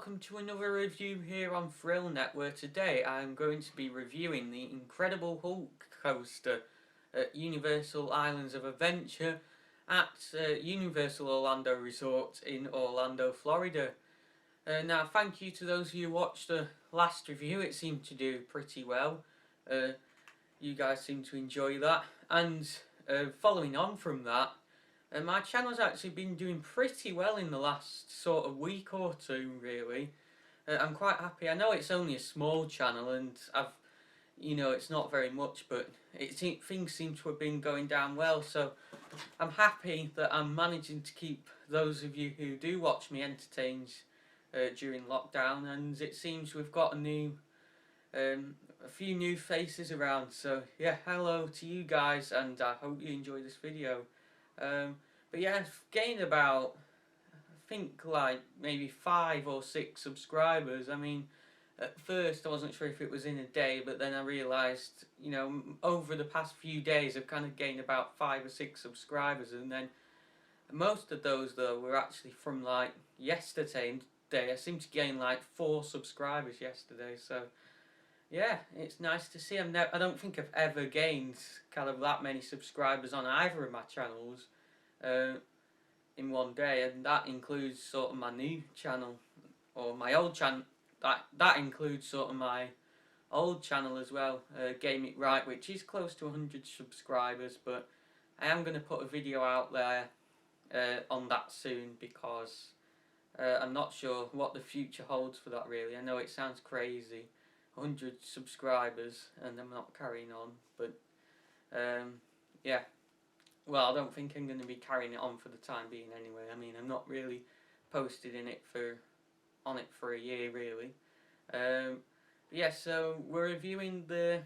welcome to another review here on ThrillNet, where today I'm going to be reviewing the Incredible Hulk coaster at Universal Islands of Adventure at Universal Orlando Resort in Orlando, Florida. Now, thank you to those of you who watched the last review. It seemed to do pretty well. You guys seem to enjoy that. And following on from that, my channel's actually been doing pretty well in the last sort of week or two, really. I'm quite happy. I know it's only a small channel and it's not very much, but things seem to have been going down well, so I'm happy that I'm managing to keep those of you who do watch me entertained during lockdown, and it seems we've got a few new faces around, so yeah, hello to you guys, and I hope you enjoy this video. But yeah, I've gained about, I think, like maybe 5 or 6 subscribers. I mean, at first I wasn't sure if it was in a day, but then I realised, over the past few days I've kind of gained about 5 or 6 subscribers, and then most of those though were actually from like yesterday. I seemed to gain like 4 subscribers yesterday, so yeah, it's nice to see. I don't think I've ever gained kind of that many subscribers on either of my channels in one day, and that includes sort of my new channel, or my old channel. That includes sort of my old channel as well, Game It Right, which is close to 100 subscribers, but I am going to put a video out there on that soon, because I'm not sure what the future holds for that, really. I know it sounds crazy, 100 subscribers, and I'm not carrying on, but yeah. Well, I don't think I'm going to be carrying it on for the time being anyway. I mean, I'm not really posted on it for a year, really. But yeah, so we're reviewing the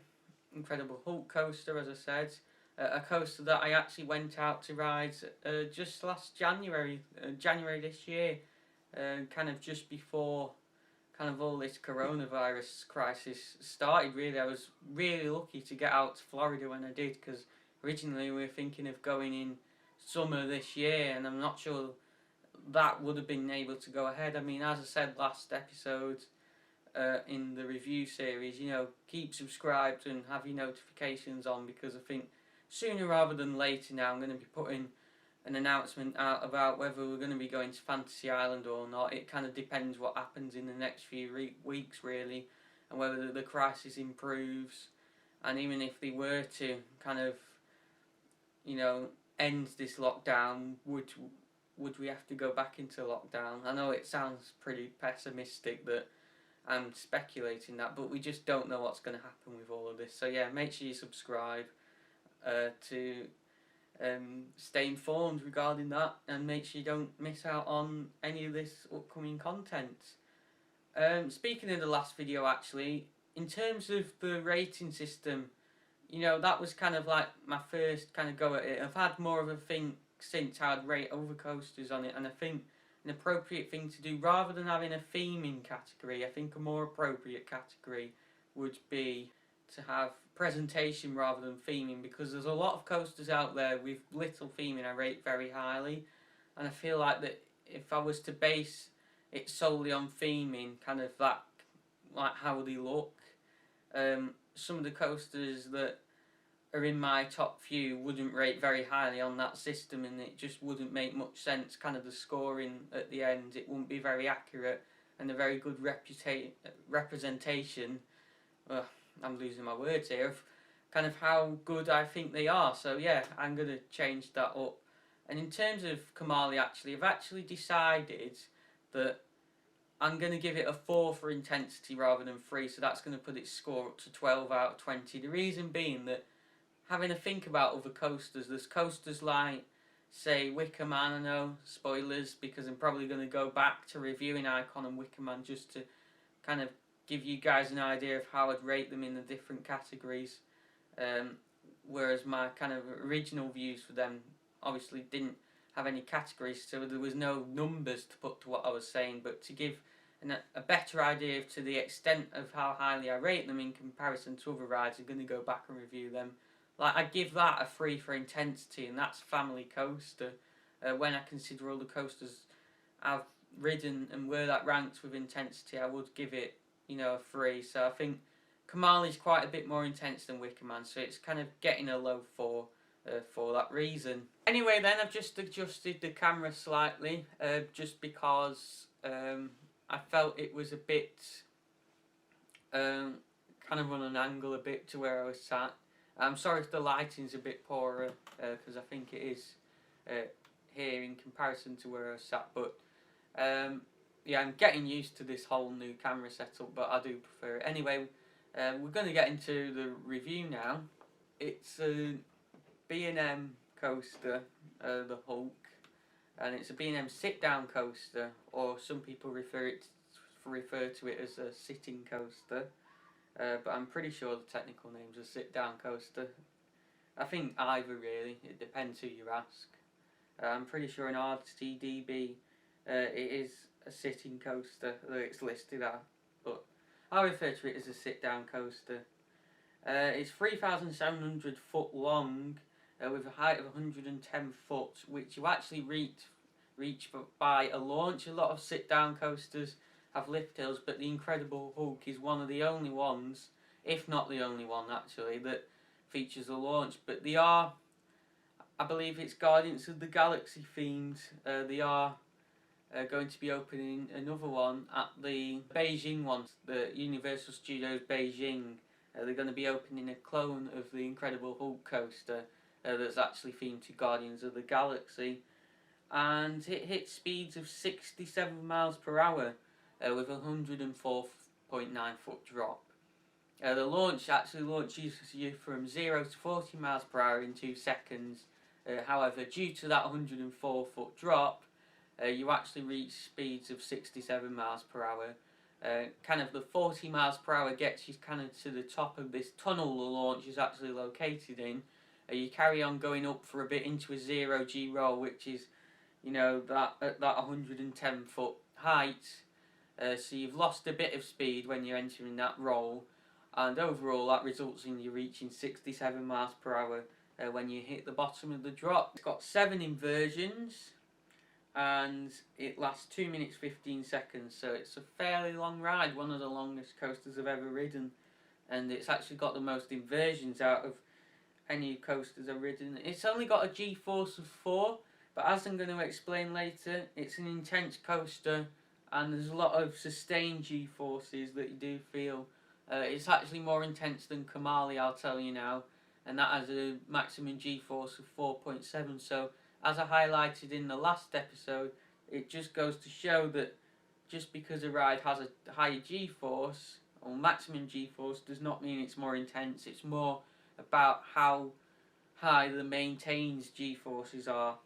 Incredible Hulk coaster, as I said. A coaster that I actually went out to ride just last January this year, kind of just before kind of all this coronavirus crisis started, really. I was really lucky to get out to Florida when I did, because originally we were thinking of going in summer this year, and I'm not sure that would have been able to go ahead. I mean, as I said last episode in the review series, keep subscribed and have your notifications on, because I think sooner rather than later now I'm going to be putting an announcement out about whether we're going to be going to Fantasy Island or not. It kind of depends what happens in the next few weeks, really, and whether the crisis improves, and even if they were to kind of end this lockdown, would we have to go back into lockdown? I know it sounds pretty pessimistic that I'm speculating that, but we just don't know what's going to happen with all of this. So yeah, make sure you subscribe to stay informed regarding that, and make sure you don't miss out on any of this upcoming content. Speaking of the last video, actually, in terms of the rating system, that was kind of like my first kind of go at it. I've had more of a think since how I'd rate other coasters on it, and I think an appropriate thing to do, rather than having a theming category, I think a more appropriate category would be to have presentation rather than theming, because there's a lot of coasters out there with little theming I rate very highly, and I feel like that if I was to base it solely on theming, kind of that, like how they look, some of the coasters that are in my top few wouldn't rate very highly on that system, and it just wouldn't make much sense. Kind of the scoring at the end, it wouldn't be very accurate, and a very good representation. I'm losing my words here, of kind of how good I think they are. So yeah, I'm going to change that up. And in terms of Kamali, actually, I've actually decided that I'm going to give it a 4 for intensity rather than 3, so that's going to put its score up to 12 out of 20. The reason being that, having a think about other coasters, there's coasters like, say, Wicker Man. I know, spoilers, because I'm probably going to go back to reviewing Icon and Wicker Man just to kind of give you guys an idea of how I'd rate them in the different categories. Whereas my kind of original views for them obviously didn't have any categories, so there was no numbers to put to what I was saying, but to give a better idea to the extent of how highly I rate them in comparison to other rides, I'm going to go back and review them. Like, I give that a 3 for intensity, and that's family coaster. When I consider all the coasters I've ridden and where that ranks with intensity, I would give it, you know, a 3. So I think Kamali's quite a bit more intense than Wickerman, so it's kind of getting a low 4 for that reason. Anyway, then I've just adjusted the camera slightly, just because I felt it was a bit kind of on an angle a bit to where I was sat. I'm sorry if the lighting's a bit poorer, because I think it is here in comparison to where I was sat, but yeah, I'm getting used to this whole new camera setup, but I do prefer it. Anyway, we're going to get into the review now. It's a B&M coaster, the Hulk, and it's a B&M sit-down coaster, or some people refer to it as a sitting coaster, but I'm pretty sure the technical name's a sit-down coaster. I think either, really, it depends who you ask. I'm pretty sure in RTDB it is a sitting coaster that it's listed at, but I refer to it as a sit-down coaster. It's 3,700 foot long, with a height of 110 foot, which you actually reach by a launch. A lot of sit-down coasters have lift hills, but the Incredible Hulk is one of the only ones, if not the only one actually, that features a launch. But they are, I believe it's Guardians of the Galaxy themed. They are going to be opening another one at the Beijing one, the Universal Studios Beijing. They're going to be opening a clone of the Incredible Hulk coaster that's actually themed to Guardians of the Galaxy, and it hits speeds of 67 miles per hour with a 104.9 foot drop. The launch actually launches you from 0 to 40 miles per hour in 2 seconds. However, due to that 104 foot drop, you actually reach speeds of 67 miles per hour. Kind of the 40 miles per hour gets you kind of to the top of this tunnel the launch is actually located in. You carry on going up for a bit into a 0G roll, which is, you know, that at that 110 foot height. So you've lost a bit of speed when you're entering that roll, and overall that results in you reaching 67 miles per hour when you hit the bottom of the drop. It's got 7 inversions, and it lasts 2 minutes 15 seconds, so it's a fairly long ride, one of the longest coasters I've ever ridden, and it's actually got the most inversions out of any coasters I've ridden. It's only got a G-force of 4, but as I'm going to explain later, it's an intense coaster and there's a lot of sustained G-forces that you do feel. It's actually more intense than Kamali, I'll tell you now, and that has a maximum G-force of 4.7, so as I highlighted in the last episode, it just goes to show that just because a ride has a higher G-force, or maximum G-force, does not mean it's more intense. It's more about how high the maintained G-forces are.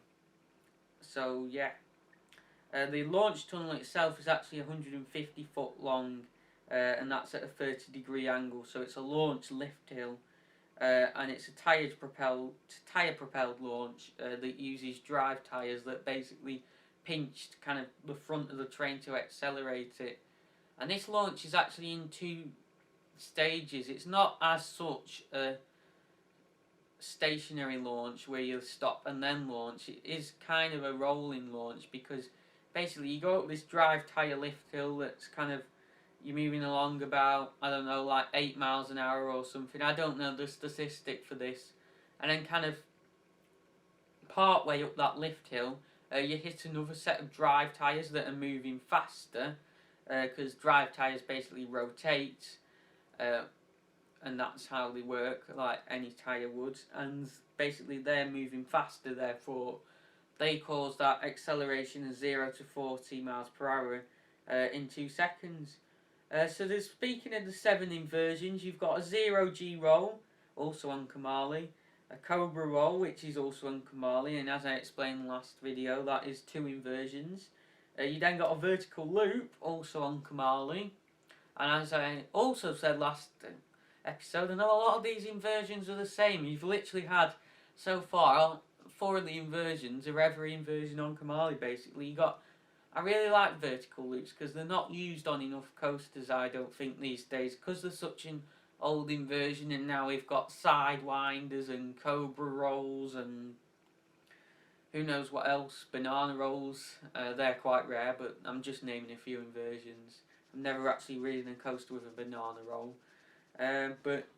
So yeah, the launch tunnel itself is actually 150 foot long, and that's at a 30-degree angle, so it's a launch lift hill, and it's a tyre propelled launch that uses drive tyres that basically pinched kind of the front of the train to accelerate it. And this launch is actually in 2 stages. It's not as such a stationary launch where you stop and then launch. It is kind of a rolling launch, because basically you go up this drive tyre lift hill that's kind of, you're moving along about, I don't know, like 8 miles an hour or something. I don't know the statistic for this. And then kind of part way up that lift hill, you hit another set of drive tyres that are moving faster, because drive tyres basically rotate, and that's how they work, like any tyre would, and basically they're moving faster, therefore they cause that acceleration of 0 to 40 miles per hour in 2 seconds. So there's, speaking of the 7 inversions, you've got a 0G roll, also on Kamali, a Cobra roll, which is also on Kamali, and as I explained in the last video, that is 2 inversions. You then got a vertical loop, also on Kamali, and as I also said last episode, I know a lot of these inversions are the same. You've literally had, so far, 4 of the inversions are every inversion on Kamali, basically. You got, I really like vertical loops, because they're not used on enough coasters, I don't think, these days, because they're such an old inversion, and now we've got sidewinders and Cobra rolls and who knows what else, banana rolls, they're quite rare, but I'm just naming a few inversions. I've never actually ridden a coaster with a banana roll. But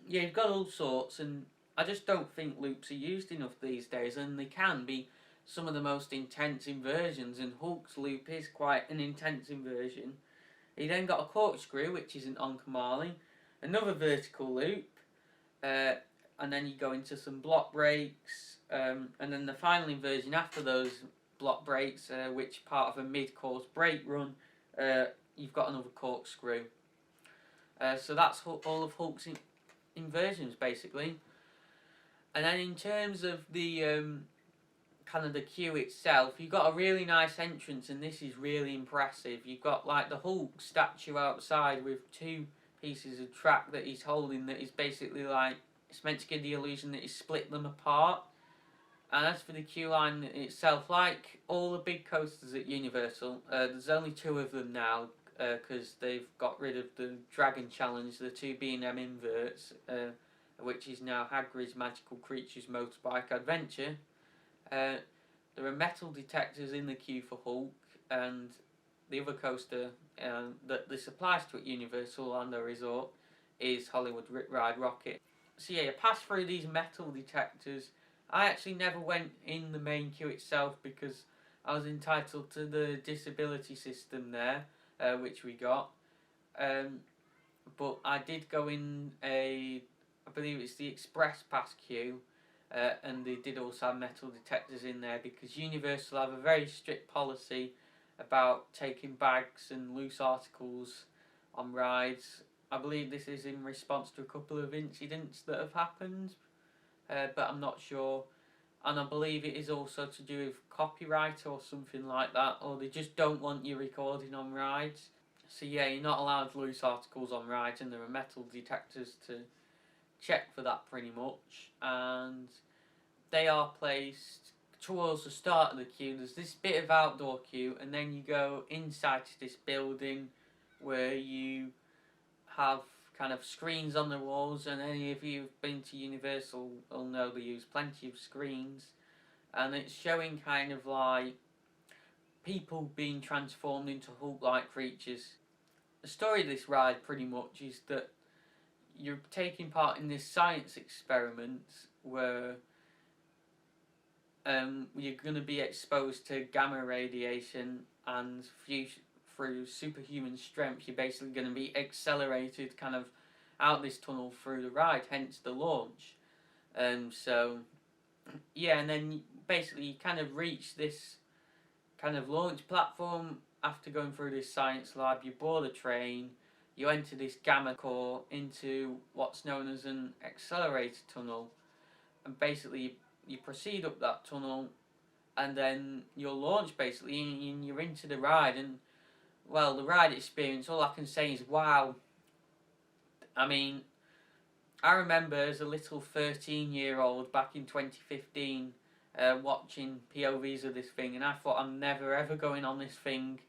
yeah, you've got all sorts, and I just don't think loops are used enough these days, and they can be some of the most intense inversions, and Hulk's loop is quite an intense inversion. You then got a corkscrew, which isn't on Kamali, another vertical loop, and then you go into some block breaks, and then the final inversion after those block breaks, which part of a mid-course break run, you've got another corkscrew. So that's all of Hulk's inversions basically. And then in terms of the kind of the queue itself, you've got a really nice entrance, and this is really impressive. You've got like the Hulk statue outside with two pieces of track that he's holding, that is basically like, it's meant to give the illusion that he's split them apart. And as for the queue line itself, like all the big coasters at Universal, there's only 2 of them now, because they've got rid of the Dragon Challenge, the 2 B&M inverts, which is now Hagrid's Magical Creatures Motorbike Adventure. There are metal detectors in the queue for Hulk, and the other coaster that this applies to at Universal Orlando Resort is Hollywood Ride Rocket. So yeah, you pass through these metal detectors. I actually never went in the main queue itself because I was entitled to the disability system there, which we got. But I did go in I believe it's the Express Pass queue, and they did also have metal detectors in there because Universal have a very strict policy about taking bags and loose articles on rides. I believe this is in response to a couple of incidents that have happened, but I'm not sure. And I believe it is also to do with copyright or something like that, or they just don't want you recording on rides. So yeah, you're not allowed loose articles on rides, and there are metal detectors to check for that pretty much. And they are placed towards the start of the queue. There's this bit of outdoor queue, and then you go inside to this building where you have kind of screens on the walls, and any of you who've been to Universal will know they use plenty of screens, and it's showing kind of like people being transformed into Hulk-like creatures. The story of this ride pretty much is that you're taking part in this science experiment where you're going to be exposed to gamma radiation, and through superhuman strength you're basically going to be accelerated kind of out this tunnel through the ride, hence the launch. So yeah, and then basically you kind of reach this kind of launch platform after going through this science lab. You board a train, you enter this gamma core into what's known as an accelerator tunnel, and basically you proceed up that tunnel, and then you'll launch basically, and you're into the ride. And well, the ride experience, all I can say is wow. I mean, I remember as a little 13-year-old back in 2015 watching POVs of this thing, and I thought I'm never ever going on this thing.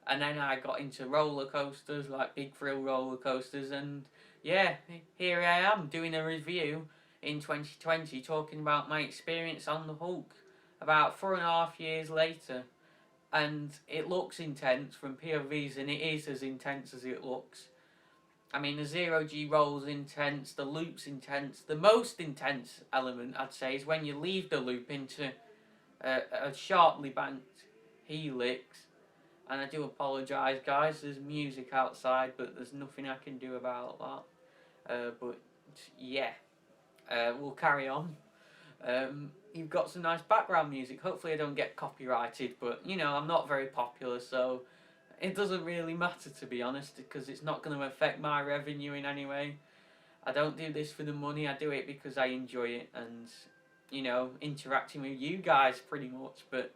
And then I got into roller coasters, like big thrill roller coasters, and yeah, here I am doing a review in 2020 talking about my experience on the Hulk about 4.5 years later. And it looks intense from POVs, and it is as intense as it looks. I mean, the zero-G roll's intense, the loop's intense. The most intense element, I'd say, is when you leave the loop into a sharply banked helix. And I do apologise, guys, there's music outside, but there's nothing I can do about that. But yeah, we'll carry on. You've got some nice background music. Hopefully I don't get copyrighted, but you know, I'm not very popular, so it doesn't really matter, to be honest, because it's not going to affect my revenue in any way. I don't do this for the money, I do it because I enjoy it, and you know, interacting with you guys pretty much. But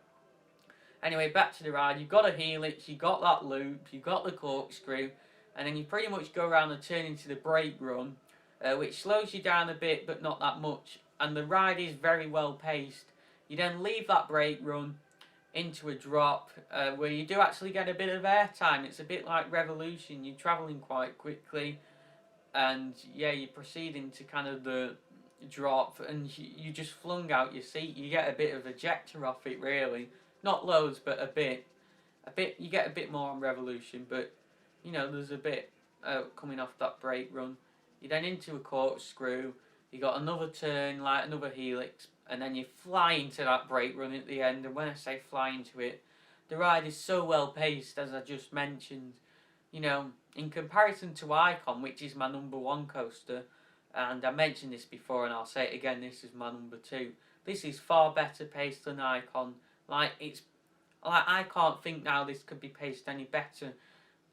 anyway, back to the ride. You've got a helix, you've got that loop, you've got the corkscrew, and then you pretty much go around and turn into the brake run, which slows you down a bit, but not that much. And the ride is very well paced. You then leave that brake run into a drop, where you do actually get a bit of airtime. It's a bit like Revolution. You're travelling quite quickly, and yeah, you're proceeding to kind of the drop, and you just flung out your seat. You get a bit of ejector off it, really, not loads, but a bit. You get a bit more on revolution, but you know there's a bit coming off that brake run. You then into a corkscrew. You got another turn, like another helix, and then you fly into that brake run at the end. And when I say fly into it, the ride is so well paced, as I just mentioned. You know, in comparison to Icon, which is my #1 coaster, and I mentioned this before, and I'll say it again. This is my #2. This is far better paced than Icon. I can't think now this could be paced any better.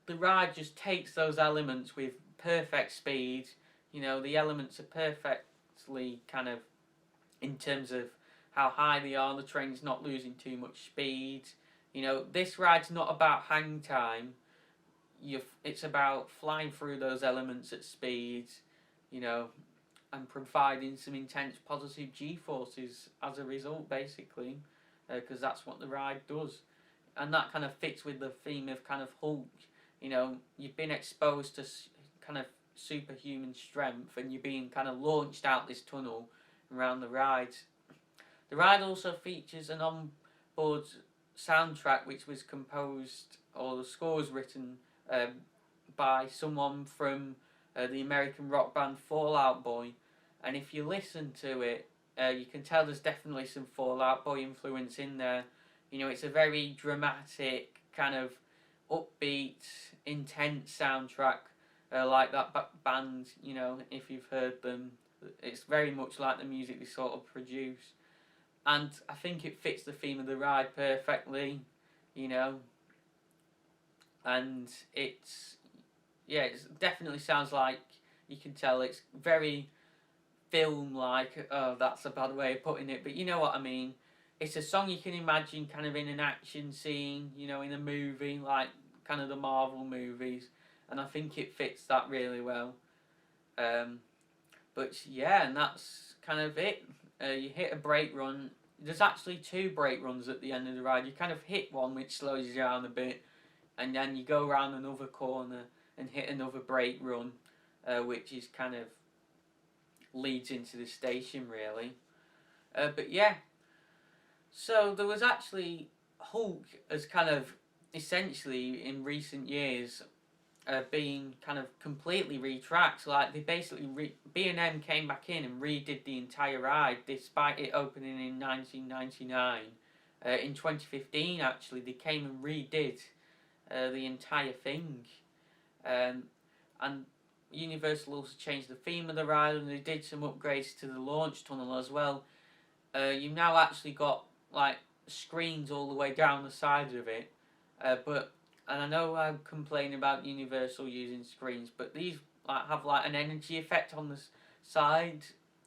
The ride just takes those elements with perfect speed. You know, the elements are perfectly kind of in terms of how high they are. The train's not losing too much speed. You know, this ride's not about hang time. It's about flying through those elements at speed. You know, and providing some intense positive G-forces as a result, basically, because that's what the ride does. And that kind of fits with the theme of kind of Hulk. You know, you've been exposed to kind of superhuman strength, and you're being kind of launched out this tunnel around the ride. The ride also features an onboard soundtrack which was composed, or the score was written by someone from the American rock band Fall Out Boy. And if you listen to it, you can tell there's definitely some Fall Out Boy influence in there. You know, it's a very dramatic, kind of upbeat, intense soundtrack, like that band, you know, if you've heard them. It's very much like the music they sort of produce. And I think it fits the theme of the ride perfectly, you know. And it definitely sounds like, you can tell it's very film-like. Oh, that's a bad way of putting it, but you know what I mean. It's a song you can imagine kind of in an action scene, you know, in a movie, like kind of the Marvel movies, and I think it fits that really well. But yeah, and that's kind of it. You hit a brake run. There's actually 2 brake runs at the end of the ride. You kind of hit one, which slows you down a bit, and then you go around another corner and hit another brake run, which is kind of leads into the station, really. But yeah. So there was actually Hulk as kind of essentially in recent years being kind of completely retracked. Like they basically B&M came back in and redid the entire ride, despite it opening in 1999. In 2015, actually, they came and redid the entire thing, and Universal also changed the theme of the ride, and they did some upgrades to the launch tunnel as well. You've now actually got like screens all the way down the sides of it, and I know I'm complaining about Universal using screens, but these have like an energy effect on the side,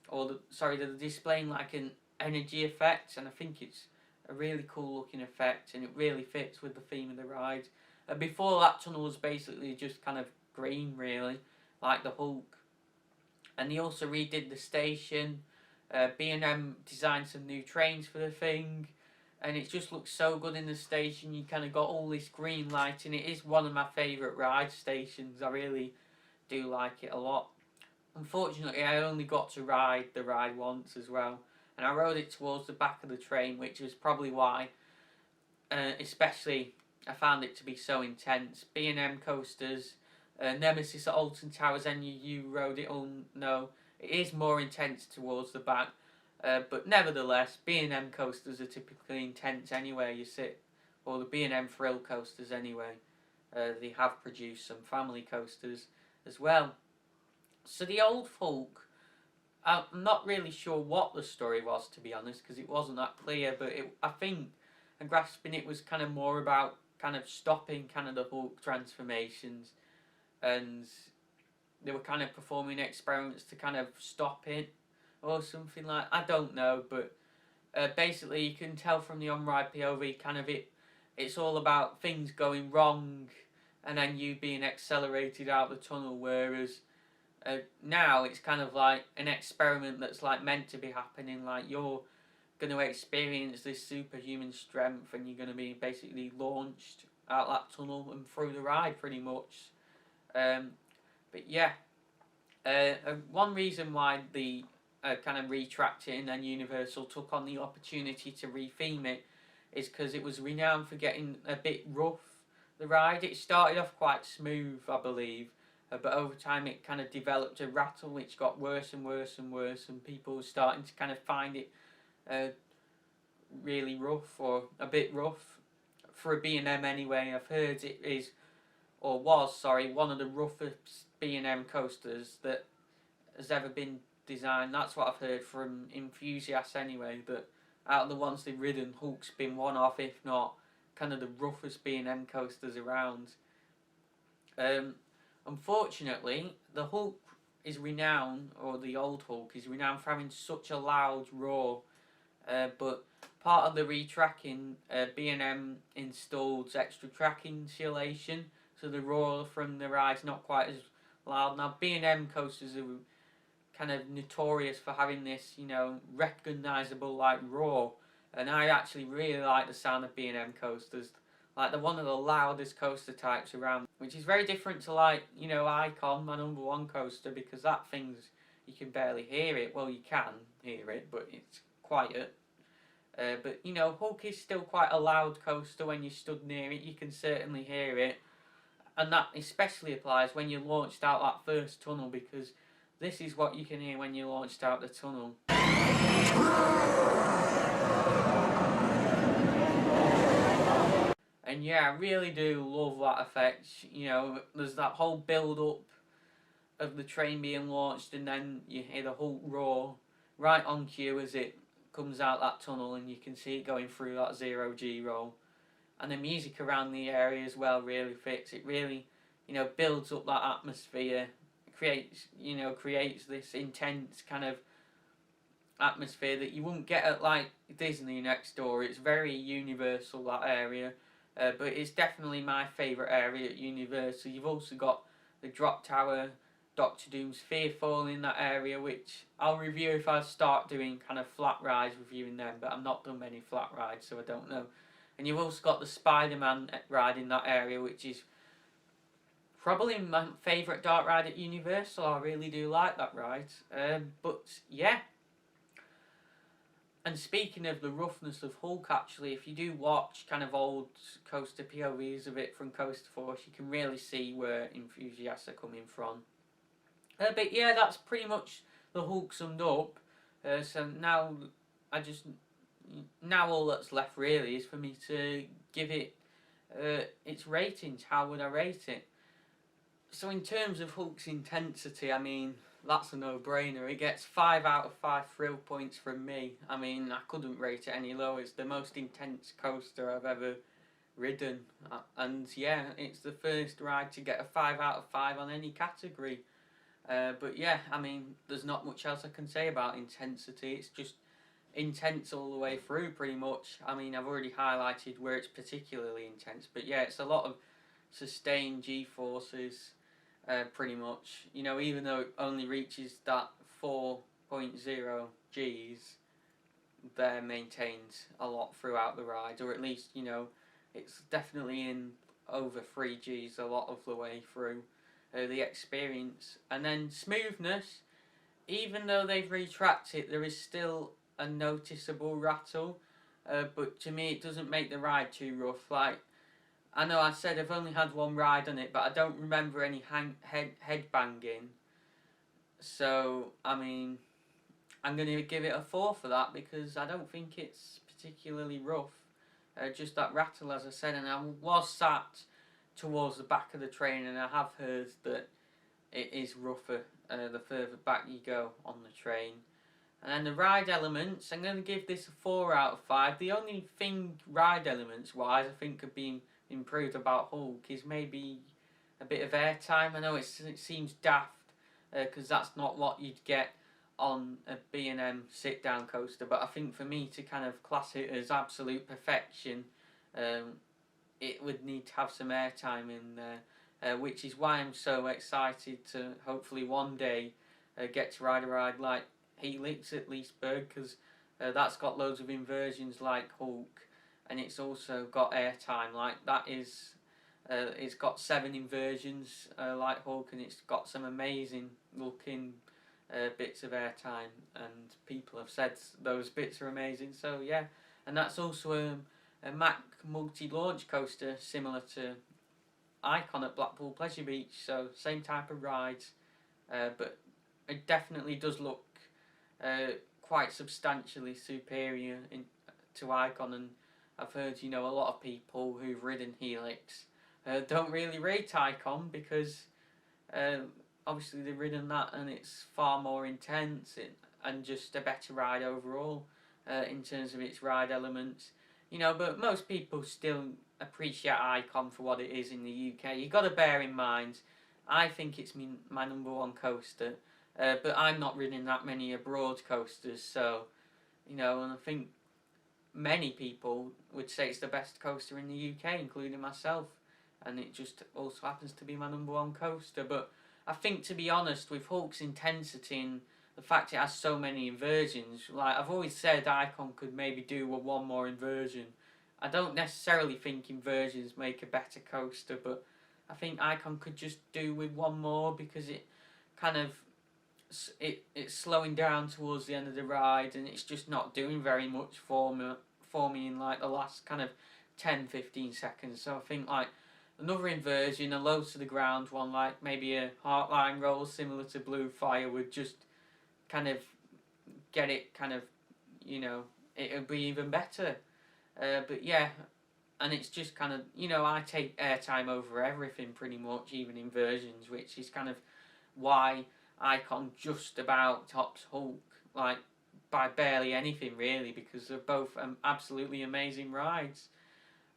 or they're displaying like an energy effect, and I think it's a really cool looking effect, and it really fits with the theme of the ride. Before that tunnel was basically just kind of green, really, like the Hulk. And they also redid the station. B&M designed some new trains for the thing, and it just looks so good in the station. You kind of got all this green lighting. It is one of my favourite ride stations. I really do like it a lot. Unfortunately, I only got to ride the ride once as well, and I rode it towards the back of the train, which was probably why, especially, I found it to be so intense. B&M coasters, Nemesis at Alton Towers, and you rode it all, no. It is more intense towards the back, but nevertheless, B&M coasters are typically intense anyway. Or the B&M Thrill coasters anyway. They have produced some family coasters as well. So the old Hulk, I'm not really sure what the story was, to be honest, because it wasn't that clear, but I think, and grasping it was kind of more about kind of stopping kind of the Hulk transformations, and they were kind of performing experiments to kind of stop it or something like, I don't know, but basically you can tell from the on-ride POV kind of it's all about things going wrong and then you being accelerated out the tunnel, whereas now it's kind of like an experiment that's like meant to be happening, like you're going to experience this superhuman strength and you're going to be basically launched out that tunnel and through the ride pretty much. But yeah, one reason why the kind of retracked it, and then Universal took on the opportunity to retheme it, is because it was renowned for getting a bit rough, the ride. It started off quite smooth, I believe, but over time it kind of developed a rattle which got worse and worse and worse, and people were starting to kind of find it really rough, or a bit rough for a B&M anyway. I've heard it is, or was, sorry, one of the roughest B&M coasters that has ever been designed. That's what I've heard from enthusiasts anyway, that out of the ones they've ridden, Hulk's been one of, if not kind of the roughest B&M coasters around. Unfortunately, the Hulk is renowned, or the old Hulk is renowned for having such a loud roar, but part of the retracking, B&M installed extra track insulation, so the roar from the ride's not quite as loud. Now, B&M coasters are kind of notorious for having this, you know, recognisable like roar, and I actually really like the sound of B&M coasters. Like, they're one of the loudest coaster types around, which is very different to, like, you know, Icon, my #1 coaster, because that thing's, you can barely hear it. Well, you can hear it, but it's quiet. But, you know, Hulk is still quite a loud coaster. When you stood near it, you can certainly hear it. And that especially applies when you launched out that first tunnel, because this is what you can hear when you launched out the tunnel. And yeah, I really do love that effect. You know, there's that whole build-up of the train being launched, and then you hear the Hulk roar right on cue as it comes out that tunnel, and you can see it going through that 0G roll. And the music around the area as well really fits. It really, you know, builds up that atmosphere, creates this intense kind of atmosphere that you wouldn't get at like Disney next door. It's very Universal, that area, but it's definitely my favourite area at Universal. You've also got the Drop Tower, Doctor Doom's Fearfall in that area, which I'll review if I start doing kind of flat rides, reviewing them, but I've not done many flat rides, so I don't know. And you've also got the Spider-Man ride in that area, which is probably my favourite dark ride at Universal. I really do like that ride. But yeah. And speaking of the roughness of Hulk, actually, if you do watch kind of old coaster POVs of it from Coaster Force, you can really see where enthusiasts are coming from. But yeah, that's pretty much the Hulk summed up. So now all that's left really is for me to give it its ratings. How would I rate it? So in terms of Hulk's intensity, I mean, that's a no-brainer. It gets 5 out of 5 thrill points from me. I mean, I couldn't rate it any lower. It's the most intense coaster I've ever ridden. And yeah, it's the first ride to get a 5 out of 5 on any category. But yeah, I mean, there's not much else I can say about intensity. It's just intense all the way through, pretty much. I mean, I've already highlighted where it's particularly intense. But yeah, it's a lot of sustained G-forces. Pretty much, you know, even though it only reaches that 4.0 Gs, they're maintained a lot throughout the ride, or at least, you know, it's definitely in over 3 Gs a lot of the way through the experience. And then smoothness, even though they've retracted it, there is still a noticeable rattle, but to me it doesn't make the ride too rough. Like, I know I said I've only had one ride on it, but I don't remember any head banging. So, I mean, I'm going to give it a 4 for that, because I don't think it's particularly rough. Just that rattle, as I said, and I was sat towards the back of the train, and I have heard that it is rougher the further back you go on the train. And then the ride elements, I'm going to give this a 4 out of 5. The only thing ride elements wise I think could be improved about Hulk is maybe a bit of airtime. I know it seems daft, because that's not what you'd get on a B&M sit-down coaster, but I think for me to kind of class it as absolute perfection, it would need to have some airtime in there, which is why I'm so excited to hopefully one day get to ride a ride like Helix at Leesburg, because that's got loads of inversions like Hulk, and it's also got airtime. Like, that is, it's got 7 inversions like Hulk, and it's got some amazing looking bits of airtime, and people have said those bits are amazing. So yeah, and that's also a Mack multi-launch coaster similar to Icon at Blackpool Pleasure Beach. So same type of rides, but it definitely does look quite substantially superior to Icon. And I've heard, a lot of people who've ridden Helix don't really rate Icon because obviously they've ridden that and it's far more intense and just a better ride overall in terms of its ride elements. But most people still appreciate Icon for what it is in the UK. You've got to bear in mind, I think it's my number one coaster, but I'm not ridden that many abroad coasters, so, and I think many people would say it's the best coaster in the UK, including myself, and it just also happens to be my number one coaster. But I think, to be honest, with Hulk's intensity and the fact it has so many inversions, like I've always said, Icon could maybe do one more inversion. I don't necessarily think inversions make a better coaster, but I think Icon could just do with one more because it kind of it's slowing down towards the end of the ride and it's just not doing very much for me in like the last kind of 10-15 seconds. So I think like another inversion, a low to the ground one, like maybe a heartline roll similar to Blue Fire, would just kind of get it kind of, it would be even better. But yeah, and it's just kind of, I take airtime over everything pretty much, even inversions, which is kind of why Icon just about tops Hulk, like by barely anything really, because they're both absolutely amazing rides.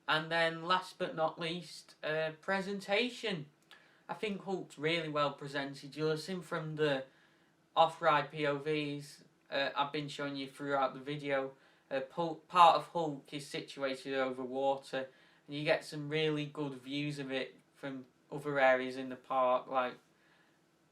And then last but not least, presentation. I think Hulk's really well presented. You'll have seen from the off-ride POVs I've been showing you throughout the video. Part of Hulk is situated over water, and you get some really good views of it from other areas in the park,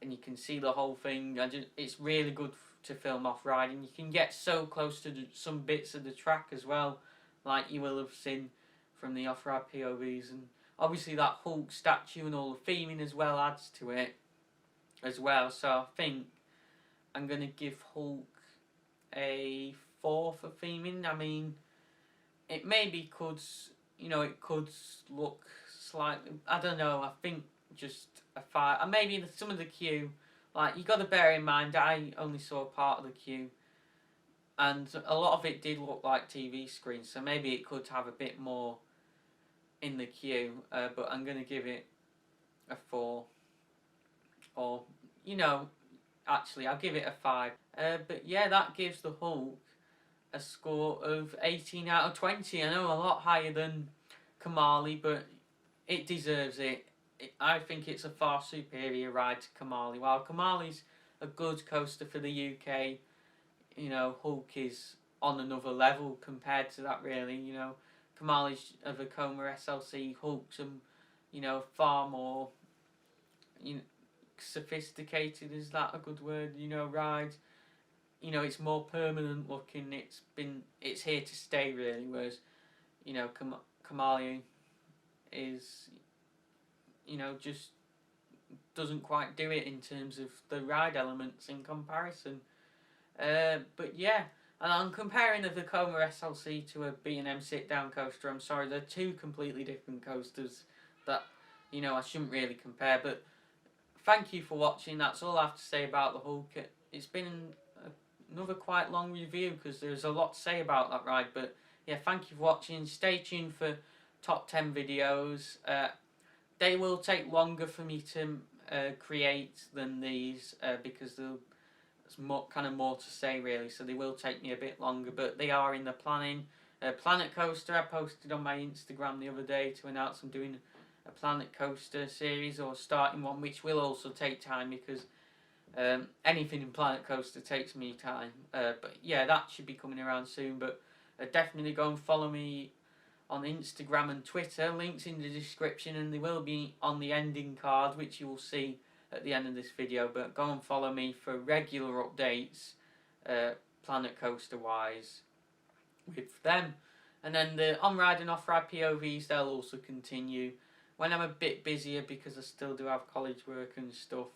and you can see the whole thing. It's really good to film off-ride, and you can get so close to some bits of the track as well, like you will have seen from the off-ride POVs. And obviously that Hulk statue and all the theming as well adds to it as well. So I think I'm going to give Hulk a 4 for theming. I mean, it maybe could, it could look slightly, I don't know, I think just a 5. And maybe some of the queue, like, you got to bear in mind, I only saw part of the queue, and a lot of it did look like TV screens, so maybe it could have a bit more in the queue, but I'm going to give it a 4. Or, actually, I'll give it a 5. But yeah, that gives the Hulk a score of 18 out of 20. I know, a lot higher than Kamali, but it deserves it. I think it's a far superior ride to Kamali. While Kamali's a good coaster for the UK, Hulk is on another level compared to that, really. Kamali's a Vekoma SLC, Hulk's far more, sophisticated, is that a good word, ride. It's more permanent looking, it's here to stay, really, whereas, Kamali is, just doesn't quite do it in terms of the ride elements in comparison. But yeah, and I'm comparing the Vekoma SLC to a B&M sit-down coaster. I'm sorry, they're two completely different coasters that, I shouldn't really compare. But thank you for watching. That's all I have to say about the Hulk. It's been another quite long review because there's a lot to say about that ride. But yeah, thank you for watching. Stay tuned for top 10 videos. They will take longer for me to create than these because there's more to say, really, so they will take me a bit longer, but they are in the planning. Planet Coaster, I posted on my Instagram the other day to announce I'm doing a Planet Coaster series, or starting one, which will also take time because anything in Planet Coaster takes me time. But yeah, that should be coming around soon. But definitely go and follow me on Instagram and Twitter. Links in the description, and they will be on the ending card, which you will see at the end of this video. But go and follow me for regular updates, Planet Coaster wise, with them. And then the on-ride and off-ride POVs, they'll also continue when I'm a bit busier, because I still do have college work and stuff.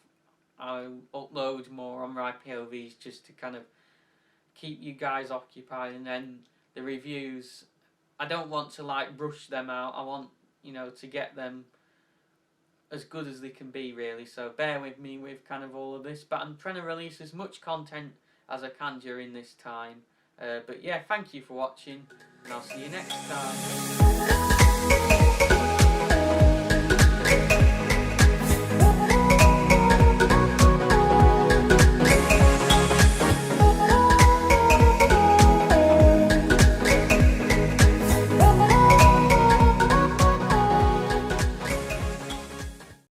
I'll upload more on my POVs just to kind of keep you guys occupied, and then the reviews, I don't want to like rush them out. I want, you know, to get them as good as they can be, really. So bear with me with kind of all of this, but I'm trying to release as much content as I can during this time. But yeah, thank you for watching, and I'll see you next time.